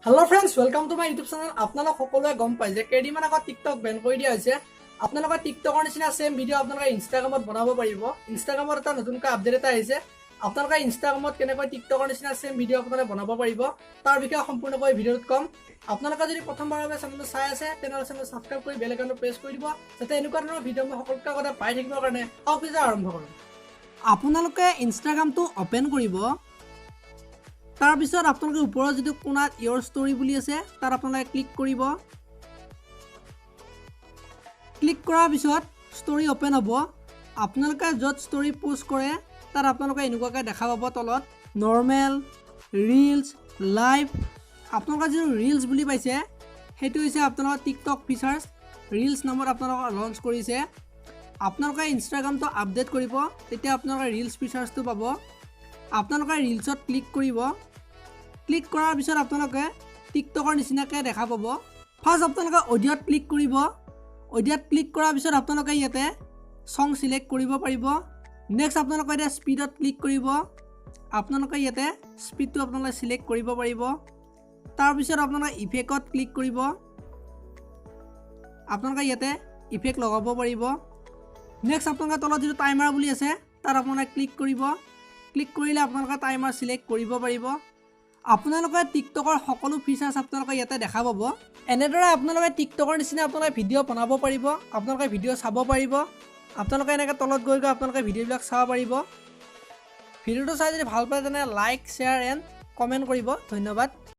Hello friends, welcome to my YouTube channel. আপোনালোক সকলোৱে গম পায় যে কেইদিনমান আগত TikTok বেন কৰি দিয়া হৈছে। আপোনালোকে TikTokৰ নিচিনা সেম ভিডিও আপোনালোকে Instagramত বনাব পাৰিব। Instagramৰ এটা নতুনকৈ আপডেট এটা আহিছে। আপোনালোকে Instagramত কেনেকৈ TikTokৰ নিচিনা সেম ভিডিও আপোনালোকে বনাব পাৰিব তাৰ বিষয়ে সম্পূৰ্ণকৈ ভিডিওত কম। আপোনালোকে যদি প্ৰথমবাৰৰ চেনেলটো চাই আছে তেনেহলে চেনেলটো সাবস্ক্ৰাইব কৰি বেল আইকনটো প্ৰেছ কৰি দিব যাতে এনেকুৱা ধৰণৰ ভিডিও মই সকলোতকৈ আগতে পাই থাকিবৰ কাৰণে অফিচে আৰম্ভ কৰোঁ। আপোনালোকে Instagramটো ওপেন কৰিব। তাৰ পিছত আপোনালোকে ওপৰত যেটো কোণাত ইয়োৰ ষ্টৰী বুলি আছে তাৰ আপোনালোকে ক্লিক কৰিব। ক্লিক কৰাৰ পিছত ষ্টৰী ওপেন হ'ব। আপোনালোকে য'ত ষ্টৰী পোষ্ট কৰে তাৰ আপোনালোকে এনেকুৱাকৈ দেখা পাব তলত নৰ্মেল, ৰিলছ, লাইভ। আপোনালোকে যে ৰিলছ বুলি পাইছে সেইটো হৈছে আপোনালোকৰ TikTok ফিচাৰ্ছ। ৰিলছ নামৰ আপোনালোকে লঞ্চ কৰিছে। আপোনালোকে ইনষ্টাগ্ৰামটো আপডেট কৰিব তেতিয়া আপোনালোকে ৰিলছ ফিচাৰ্ছটো পাব। আপোনালোকে ৰিলছত ক্লিক কৰিব। ক্লিক কৰাৰ পিছত আপোনালোকে টিকটকৰ নিচিনাকৈ দেখা পাব। ফাৰ্ষ্ট আপোনালোকে অডিঅ'ত ক্লিক কৰিব। অডিঅ'ত ক্লিক কৰাৰ পিছত আপোনালোকে ইয়াতে সং সিলেক্ট কৰিব পাৰিব। নেক্সট আপোনালোকে এতিয়া স্পীডত ক্লিক কৰিব। আপোনালোকে ইয়াতে স্পীডটো আপোনালোকে সিলেক্ট কৰিব পাৰিব। তাৰ পিছত আপোনালোকে ইফেক্টত ক্লিক কৰিব। আপোনালোকে ইয়াতে ইফেক্ট লগাব পাৰিব। নেক্সট আপোনালোকে তলত যেটো টাইমাৰ বুলি আছে তাৰ আপোনালোকে ক্লিক কৰিব। ক্লিক কৰিলে আপোনালোকে টাইমাৰ সিলেক্ট কৰিব পাৰিব। আপোনালোকে টিকটকৰ সকলো ফিচাৰ্ছ আপোনালোকে ইয়াতে দেখা পাব। এনেদৰে আপোনালোকে টিকটকৰ নিচিনা আপোনালোকে ভিডিঅ' বনাব পাৰিব। আপোনালোকে ভিডিঅ' চাব পাৰিব। আপোনালোকে এনেকৈ তলত গৈ আপোনালোকে ভিডিঅ'বিলাক চাব পাৰিব। ভিডিঅ'টো চাই যদি ভাল পায় তেনে লাইক, শ্বেয়াৰ এণ্ড কমেণ্ট কৰিব। ধন্যবাদ।